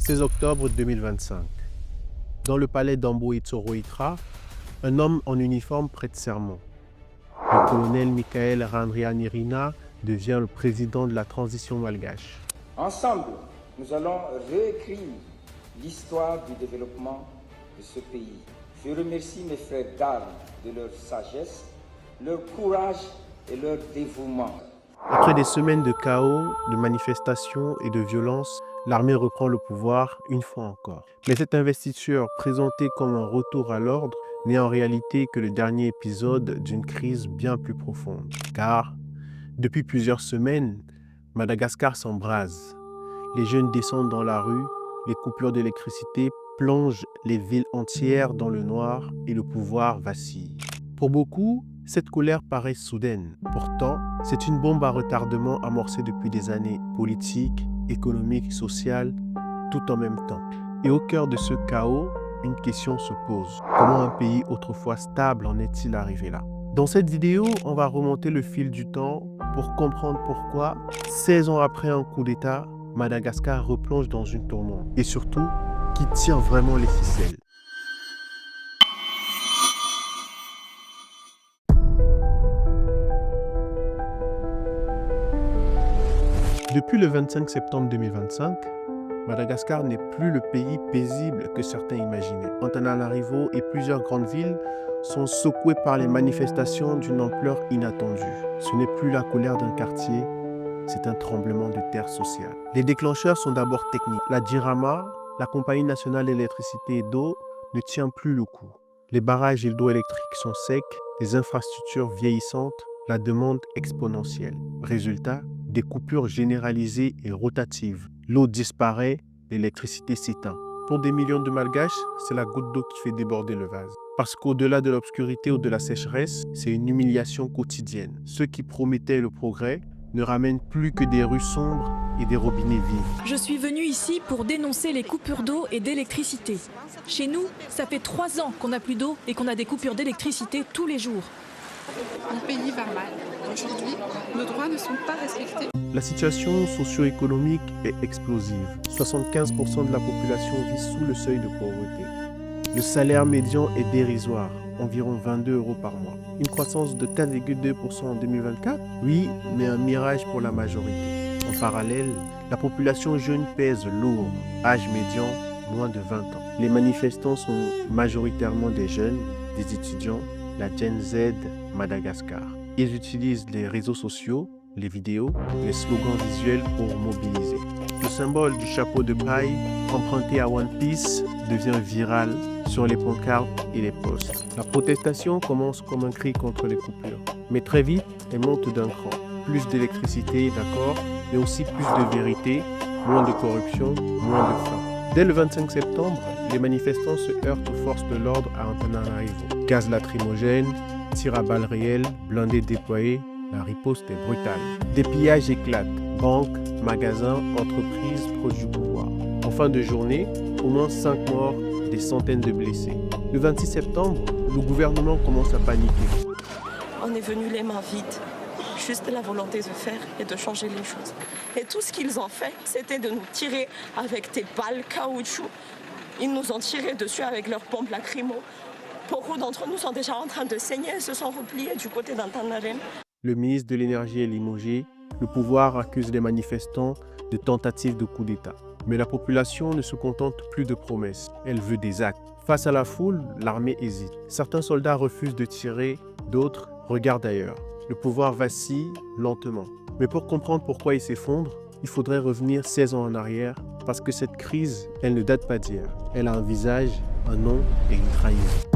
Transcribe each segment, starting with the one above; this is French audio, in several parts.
16 octobre 2025. Dans le palais d'Ambo Itsoro-Itra, un homme en uniforme prête serment. Le colonel Michael Randrianirina devient le président de la transition malgache. Ensemble, nous allons réécrire l'histoire du développement de ce pays. Je remercie mes frères d'armes de leur sagesse, leur courage et leur dévouement. Après des semaines de chaos, de manifestations et de violence, l'armée reprend le pouvoir une fois encore. Mais cette investiture, présentée comme un retour à l'ordre, n'est en réalité que le dernier épisode d'une crise bien plus profonde. Car, depuis plusieurs semaines, Madagascar s'embrase. Les jeunes descendent dans la rue, les coupures d'électricité plongent les villes entières dans le noir et le pouvoir vacille. Pour beaucoup, cette colère paraît soudaine. Pourtant, c'est une bombe à retardement amorcée depuis des années, politiques, économiques, sociales, tout en même temps. Et au cœur de ce chaos, une question se pose. Comment un pays autrefois stable en est-il arrivé là? Dans cette vidéo, on va remonter le fil du temps pour comprendre pourquoi, 16 ans après un coup d'État, Madagascar replonge dans une tourmente. Et surtout, qui tire vraiment les ficelles. Depuis le 25 septembre 2025, Madagascar n'est plus le pays paisible que certains imaginaient. Antananarivo et plusieurs grandes villes sont secouées par les manifestations d'une ampleur inattendue. Ce n'est plus la colère d'un quartier, c'est un tremblement de terre sociale. Les déclencheurs sont d'abord techniques. La DIRAMA, la Compagnie nationale d'électricité et d'eau, ne tient plus le coup. Les barrages hydroélectriques sont secs, les infrastructures vieillissantes, la demande exponentielle. Résultat, des coupures généralisées et rotatives. L'eau disparaît, l'électricité s'éteint. Pour des millions de Malgaches, c'est la goutte d'eau qui fait déborder le vase. Parce qu'au-delà de l'obscurité ou de la sécheresse, c'est une humiliation quotidienne. Ceux qui promettaient le progrès ne ramènent plus que des rues sombres et des robinets vides. Je suis venue ici pour dénoncer les coupures d'eau et d'électricité. Chez nous, ça fait 3 ans qu'on n'a plus d'eau et qu'on a des coupures d'électricité tous les jours. Mon pays va mal. Aujourd'hui, nos droits ne sont pas respectés. La situation socio-économique est explosive. 75% de la population vit sous le seuil de pauvreté. Le salaire médian est dérisoire, environ 22 € par mois. Une croissance de 4,2% en 2024? Oui, mais un mirage pour la majorité. En parallèle, la population jeune pèse lourd, âge médian moins de 20 ans. Les manifestants sont majoritairement des jeunes, des étudiants, la Gen Z Madagascar. Ils utilisent les réseaux sociaux, les vidéos, les slogans visuels pour mobiliser. Le symbole du chapeau de paille, emprunté à One Piece, devient viral sur les pancartes et les posts. La protestation commence comme un cri contre les coupures. Mais très vite, elle monte d'un cran. Plus d'électricité, d'accord, mais aussi plus de vérité, moins de corruption, moins de faim. Dès le 25 septembre, les manifestants se heurtent aux forces de l'ordre à Antananarivo. Gaz lacrymogène, tirs à balles réelles, blindés déployés, la riposte est brutale. Des pillages éclatent, banques, magasins, entreprises proches du pouvoir. En fin de journée, au moins 5 morts, des centaines de blessés. Le 26 septembre, le gouvernement commence à paniquer. On est venu les mains vides, juste la volonté de faire et de changer les choses. Et tout ce qu'ils ont fait, c'était de nous tirer avec des balles caoutchouc. Ils nous ont tiré dessus avec leurs pompes lacrymo. Beaucoup d'entre nous sont déjà en train de saigner et se sont repliés du côté d'Antananarivo. Le ministre de l'Énergie est limogé. Le pouvoir accuse les manifestants de tentatives de coup d'État. Mais la population ne se contente plus de promesses. Elle veut des actes. Face à la foule, l'armée hésite. Certains soldats refusent de tirer, d'autres regardent ailleurs. Le pouvoir vacille lentement. Mais pour comprendre pourquoi il s'effondre, il faudrait revenir 16 ans en arrière, parce que cette crise, elle ne date pas d'hier. Elle a un visage, un nom et une trahison.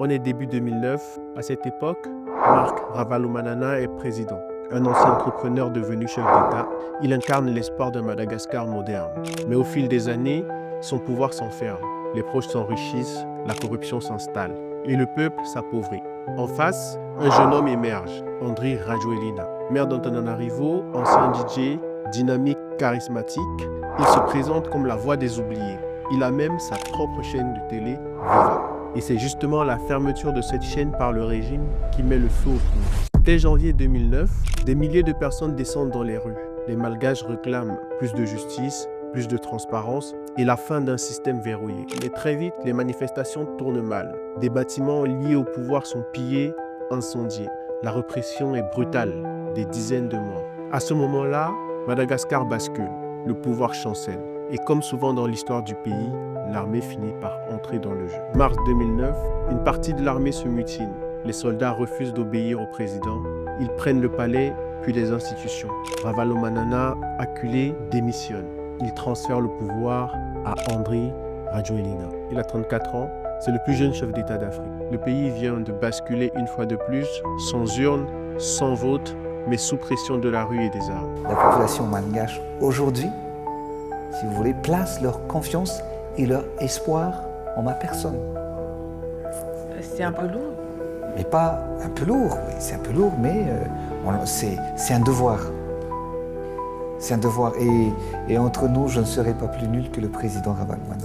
On est début 2009. À cette époque, Marc Ravalomanana est président. Un ancien entrepreneur devenu chef d'État, il incarne l'espoir d'un Madagascar moderne. Mais au fil des années, son pouvoir s'enferme. Les proches s'enrichissent, la corruption s'installe et le peuple s'appauvrit. En face, un jeune homme émerge, Andry Rajoelina. Maire d'Antananarivo, ancien DJ, dynamique, charismatique, il se présente comme la voix des oubliés. Il a même sa propre chaîne de télé, Viva. Et c'est justement la fermeture de cette chaîne par le régime qui met le feu aux poudres. Dès janvier 2009, des milliers de personnes descendent dans les rues. Les Malgaches réclament plus de justice, plus de transparence et la fin d'un système verrouillé. Mais très vite, les manifestations tournent mal. Des bâtiments liés au pouvoir sont pillés, incendiés. La répression est brutale, des dizaines de morts. À ce moment-là, Madagascar bascule, le pouvoir chancelle. Et comme souvent dans l'histoire du pays, l'armée finit par entrer dans le jeu. Mars 2009, une partie de l'armée se mutine. Les soldats refusent d'obéir au président. Ils prennent le palais, puis les institutions. Ravalomanana, acculé, démissionne. Il transfère le pouvoir à Andry Rajoelina. Il a 34 ans, c'est le plus jeune chef d'État d'Afrique. Le pays vient de basculer une fois de plus, sans urne, sans vote, mais sous pression de la rue et des armes. La population malgache aujourd'hui, si vous voulez, place leur confiance et leur espoir en ma personne. C'est un peu lourd. Mais pas un peu lourd, oui, c'est un peu lourd, mais c'est un devoir. C'est un devoir. Et entre nous, je ne serai pas plus nul que le président Ravalomanana.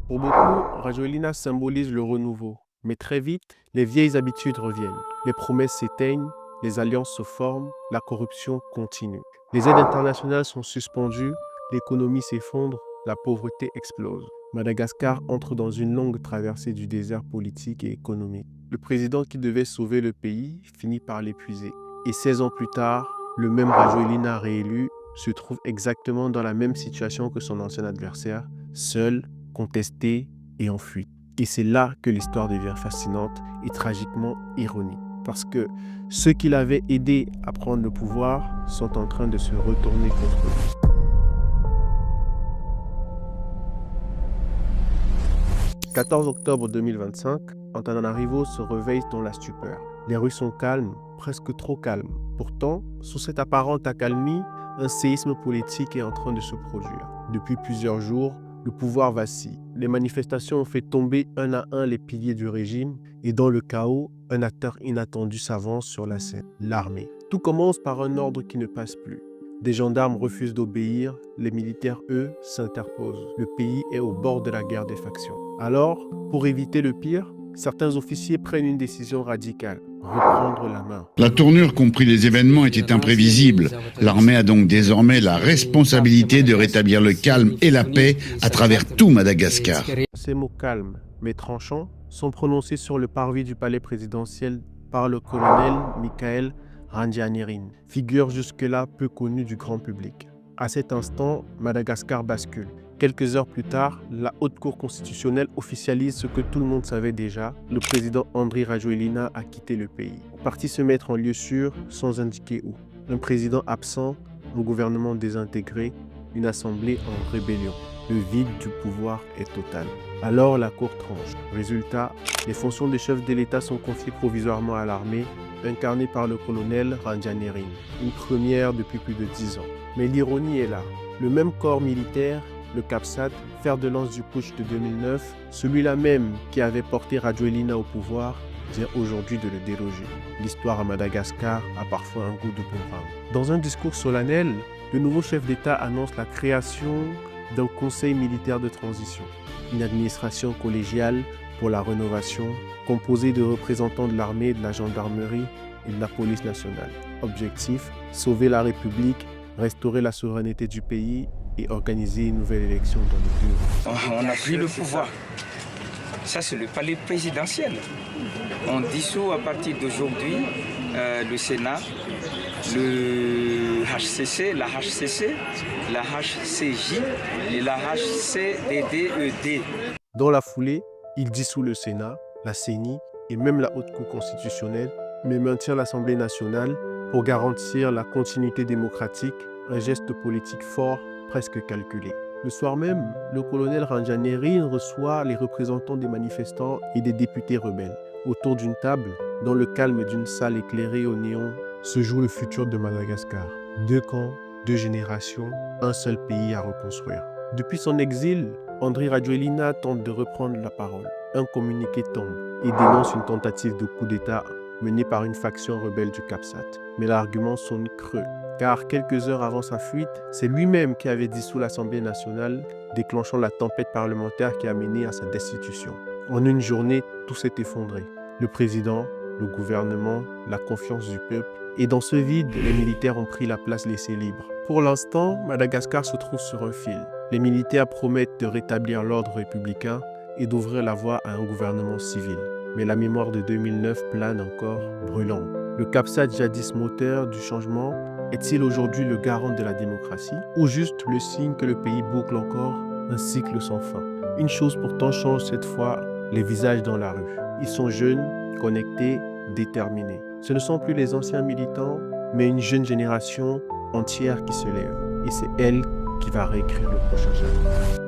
Pour beaucoup, Rajoelina symbolise le renouveau. Mais très vite, les vieilles habitudes reviennent. Les promesses s'éteignent, les alliances se forment, la corruption continue. Les aides internationales sont suspendues, l'économie s'effondre, la pauvreté explose. Madagascar entre dans une longue traversée du désert politique et économique. Le président qui devait sauver le pays finit par l'épuiser. Et 16 ans plus tard, le même Rajoelina réélu se trouve exactement dans la même situation que son ancien adversaire, seul, contesté et en fuite. Et c'est là que l'histoire devient fascinante et tragiquement ironique. Parce que ceux qui l'avaient aidé à prendre le pouvoir sont en train de se retourner contre lui. Le 14 octobre 2025, Antananarivo se réveille dans la stupeur. Les rues sont calmes, presque trop calmes. Pourtant, sous cette apparente accalmie, un séisme politique est en train de se produire. Depuis plusieurs jours, le pouvoir vacille. Les manifestations ont fait tomber un à un les piliers du régime et dans le chaos, un acteur inattendu s'avance sur la scène, l'armée. Tout commence par un ordre qui ne passe plus. Des gendarmes refusent d'obéir, les militaires, eux, s'interposent. Le pays est au bord de la guerre des factions. Alors, pour éviter le pire, certains officiers prennent une décision radicale, reprendre la main. La tournure qu'ont pris les événements était imprévisible. L'armée a donc désormais la responsabilité de rétablir le calme et la paix à travers tout Madagascar. Ces mots calmes, mais tranchants, sont prononcés sur le parvis du palais présidentiel par le colonel Michael Randjanirin, figure jusque-là peu connue du grand public. À cet instant, Madagascar bascule. Quelques heures plus tard, la Haute Cour constitutionnelle officialise ce que tout le monde savait déjà. Le président Andry Rajoelina a quitté le pays. Parti se mettre en lieu sûr, sans indiquer où. Un président absent, un gouvernement désintégré, une assemblée en rébellion. Le vide du pouvoir est total. Alors la Cour tranche. Résultat, les fonctions de chef de l'État sont confiées provisoirement à l'armée, incarnée par le colonel Randjanirin. Une première depuis plus de 10 ans. Mais l'ironie est là. Le même corps militaire, le CAPSAT, fer de lance du putsch de 2009, celui-là même qui avait porté Rajoelina au pouvoir, vient aujourd'hui de le déloger. L'histoire à Madagascar a parfois un goût de boomerang. Dans un discours solennel, le nouveau chef d'État annonce la création d'un conseil militaire de transition, une administration collégiale pour la rénovation, composée de représentants de l'armée, de la gendarmerie et de la police nationale. Objectif, sauver la République, restaurer la souveraineté du pays et organiser une nouvelle élection dans le bureau. On a pris le pouvoir. Ça, c'est le palais présidentiel. On dissout à partir d'aujourd'hui le Sénat, le HCC, la HCC, la HCJ et la HCDDED. Dans la foulée, il dissout le Sénat, la CENI et même la Haute Cour constitutionnelle, mais maintient l'Assemblée nationale pour garantir la continuité démocratique, un geste politique fort, presque calculé. Le soir même, le colonel Randjanirin reçoit les représentants des manifestants et des députés rebelles. Autour d'une table, dans le calme d'une salle éclairée au néon, se joue le futur de Madagascar. 2 camps, 2 générations, un seul pays à reconstruire. Depuis son exil, Andry Rajoelina tente de reprendre la parole. Un communiqué tombe et dénonce une tentative de coup d'État menée par une faction rebelle du CAPSAT. Mais l'argument sonne creux, car quelques heures avant sa fuite, c'est lui-même qui avait dissous l'Assemblée nationale, déclenchant la tempête parlementaire qui a mené à sa destitution. En une journée, tout s'est effondré. Le président, le gouvernement, la confiance du peuple. Et dans ce vide, les militaires ont pris la place laissée libre. Pour l'instant, Madagascar se trouve sur un fil. Les militaires promettent de rétablir l'ordre républicain et d'ouvrir la voie à un gouvernement civil. Mais la mémoire de 2009 plane encore brûlante. Le CAPSAT, jadis moteur du changement, est-il aujourd'hui le garant de la démocratie ou juste le signe que le pays boucle encore un cycle sans fin? Une chose pourtant change cette fois, les visages dans la rue. Ils sont jeunes, connectés, déterminés. Ce ne sont plus les anciens militants, mais une jeune génération entière qui se lève. Et c'est elle qui va réécrire le prochain chapitre.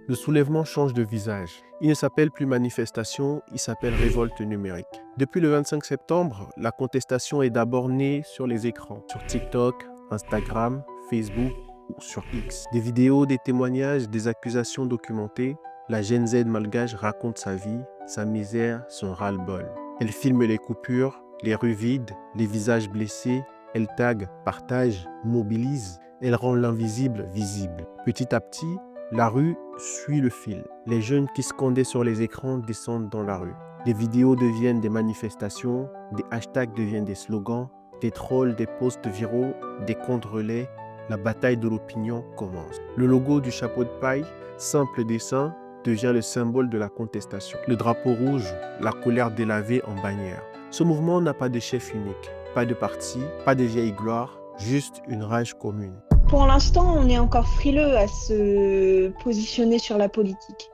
Le soulèvement change de visage. Il ne s'appelle plus manifestation, il s'appelle révolte numérique. Depuis le 25 septembre, la contestation est d'abord née sur les écrans, sur TikTok, Instagram, Facebook ou sur X. Des vidéos, des témoignages, des accusations documentées, la Gen Z malgache raconte sa vie, sa misère, son ras-le-bol. Elle filme les coupures, les rues vides, les visages blessés. Elle tague, partage, mobilise. Elle rend l'invisible visible. Petit à petit, la rue suit le fil. Les jeunes qui scandaient sur les écrans descendent dans la rue. Les vidéos deviennent des manifestations, des hashtags deviennent des slogans, des trolls, des posts viraux, des comptes relais. La bataille de l'opinion commence. Le logo du chapeau de paille, simple dessin, devient le symbole de la contestation. Le drapeau rouge, la colère délavée en bannière. Ce mouvement n'a pas de chef unique, pas de parti, pas de vieille gloire, juste une rage commune. Pour l'instant, on est encore frileux à se positionner sur la politique.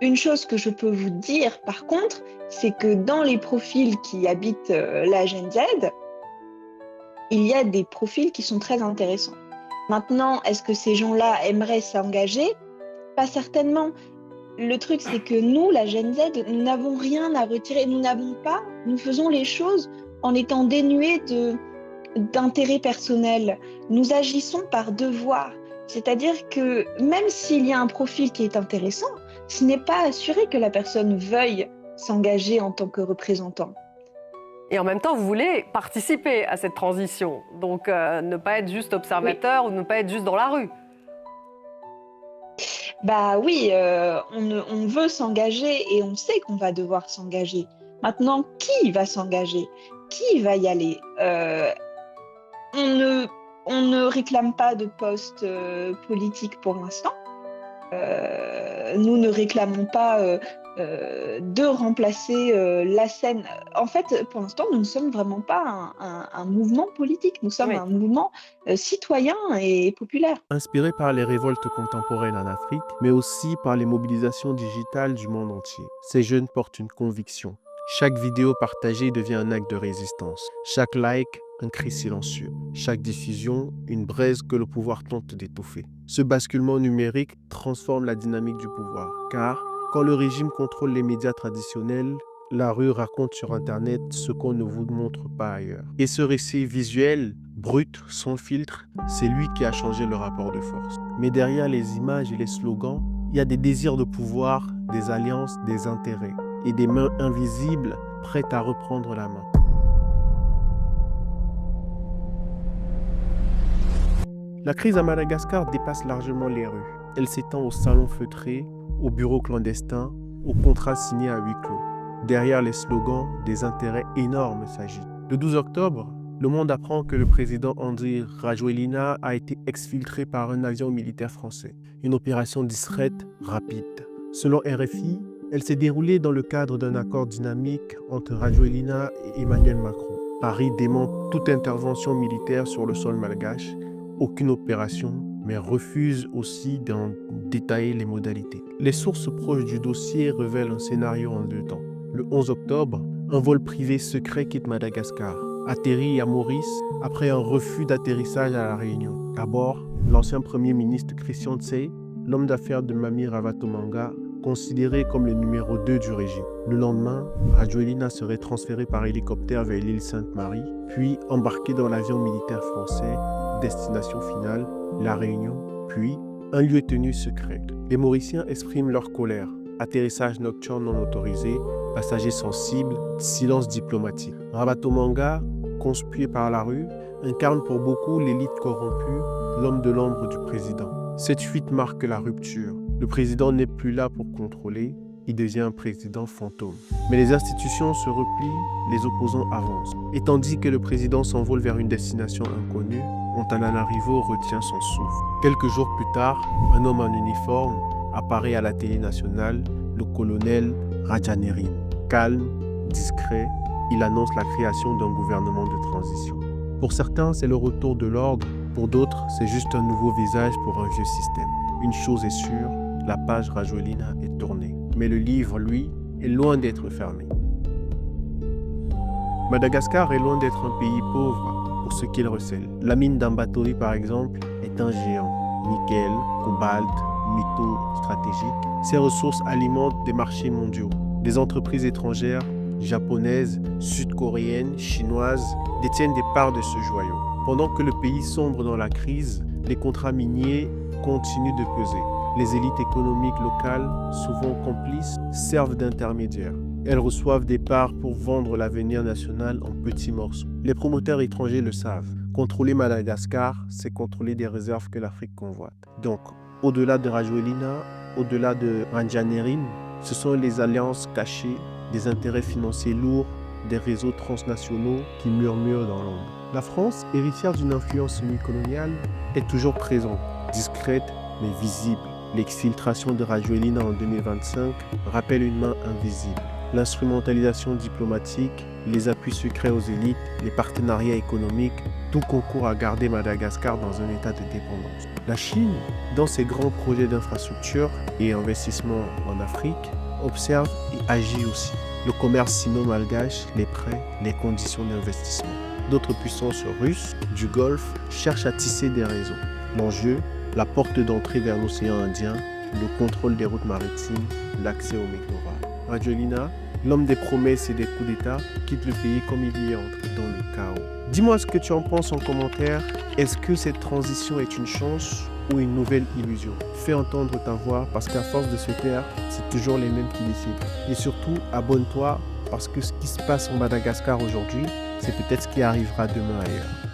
Une chose que je peux vous dire, par contre, c'est que dans les profils qui habitent la Gen Z, il y a des profils qui sont très intéressants. Maintenant, est-ce que ces gens-là aimeraient s'engager? Pas certainement. Le truc, c'est que nous, la Gen Z, nous n'avons rien à retirer. Nous faisons les choses en étant dénués d'intérêt personnel. Nous agissons par devoir. C'est-à-dire que même s'il y a un profil qui est intéressant, ce n'est pas assuré que la personne veuille s'engager en tant que représentant. Et en même temps, vous voulez participer à cette transition. Donc, ne pas être juste observateur ou ne pas être juste dans la rue. Bah oui, on veut s'engager et on sait qu'on va devoir s'engager. Maintenant, qui va s'engager? Qui va y aller? On ne réclame pas de poste politique pour l'instant. Nous ne réclamons pas de remplacer la scène. En fait, pour l'instant, nous ne sommes vraiment pas un mouvement politique. Nous sommes un mouvement citoyen et populaire. Inspiré par les révoltes contemporaines en Afrique, mais aussi par les mobilisations digitales du monde entier, ces jeunes portent une conviction. Chaque vidéo partagée devient un acte de résistance. Chaque like, un cri silencieux. Chaque diffusion, une braise que le pouvoir tente d'étouffer. Ce basculement numérique transforme la dynamique du pouvoir. Car quand le régime contrôle les médias traditionnels, la rue raconte sur Internet ce qu'on ne vous montre pas ailleurs. Et ce récit visuel, brut, sans filtre, c'est lui qui a changé le rapport de force. Mais derrière les images et les slogans, il y a des désirs de pouvoir, des alliances, des intérêts et des mains invisibles prêtes à reprendre la main. La crise à Madagascar dépasse largement les rues. Elle s'étend aux salons feutrés, aux bureaux clandestins, aux contrats signés à huis clos. Derrière les slogans, des intérêts énormes s'agitent. Le 12 octobre, le monde apprend que le président Andry Rajoelina a été exfiltré par un avion militaire français. Une opération discrète, rapide. Selon RFI, elle s'est déroulée dans le cadre d'un accord dynamique entre Rajoelina et Emmanuel Macron. Paris dément toute intervention militaire sur le sol malgache, aucune opération, mais refuse aussi d'en détailler les modalités. Les sources proches du dossier révèlent un scénario en 2 temps. Le 11 octobre, un vol privé secret quitte Madagascar, atterrit à Maurice après un refus d'atterrissage à La Réunion. À bord, l'ancien premier ministre Christian Tse, l'homme d'affaires de Mami Ravatomanga, considéré comme le numéro 2 du régime. Le lendemain, Rajoelina serait transféré par hélicoptère vers l'île Sainte-Marie, puis embarqué dans l'avion militaire français, destination finale, La Réunion, puis un lieu tenu secret. Les Mauriciens expriment leur colère. Atterrissage nocturne non autorisé, passagers sensibles, silence diplomatique. Ravatomanga, conspué par la rue, incarne pour beaucoup l'élite corrompue, l'homme de l'ombre du président. Cette fuite marque la rupture. Le président n'est plus là pour contrôler, il devient un président fantôme. Mais les institutions se replient, les opposants avancent. Et tandis que le président s'envole vers une destination inconnue, Antananarivo retient son souffle. Quelques jours plus tard, un homme en uniforme apparaît à la télé nationale, le colonel Rajanerin. Calme, discret, il annonce la création d'un gouvernement de transition. Pour certains, c'est le retour de l'ordre, pour d'autres, c'est juste un nouveau visage pour un vieux système. Une chose est sûre, la page Rajoelina est tournée. Mais le livre, lui, est loin d'être fermé. Madagascar est loin d'être un pays pauvre pour ce qu'il recèle. La mine d'Ambatori, par exemple, est un géant. Nickel, cobalt, métaux stratégiques. Ces ressources alimentent des marchés mondiaux. Des entreprises étrangères, japonaises, sud-coréennes, chinoises, détiennent des parts de ce joyau. Pendant que le pays sombre dans la crise, les contrats miniers continuent de peser. Les élites économiques locales, souvent complices, servent d'intermédiaires. Elles reçoivent des parts pour vendre l'avenir national en petits morceaux. Les promoteurs étrangers le savent. Contrôler Madagascar, c'est contrôler des réserves que l'Afrique convoite. Donc, au-delà de Rajoelina, au-delà de Rajanerin, ce sont les alliances cachées, des intérêts financiers lourds, des réseaux transnationaux qui murmurent dans l'ombre. La France, héritière d'une influence semi-coloniale, est toujours présente, discrète mais visible. L'exfiltration de Rajoelina en 2025 rappelle une main invisible. L'instrumentalisation diplomatique, les appuis secrets aux élites, les partenariats économiques, tout concourt à garder Madagascar dans un état de dépendance. La Chine, dans ses grands projets d'infrastructure et investissements en Afrique, observe et agit aussi. Le commerce sino-malgache, les prêts, les conditions d'investissement. D'autres puissances russes du Golfe cherchent à tisser des réseaux. L'enjeu, la porte d'entrée vers l'océan Indien, le contrôle des routes maritimes, l'accès au littoral. Rajoelina, l'homme des promesses et des coups d'État, quitte le pays comme il y est entré dans le chaos. Dis-moi ce que tu en penses en commentaire. Est-ce que cette transition est une chance ou une nouvelle illusion? Fais entendre ta voix parce qu'à force de se taire, c'est toujours les mêmes qui décident. Et surtout, abonne-toi parce que ce qui se passe en Madagascar aujourd'hui, c'est peut-être ce qui arrivera demain ailleurs.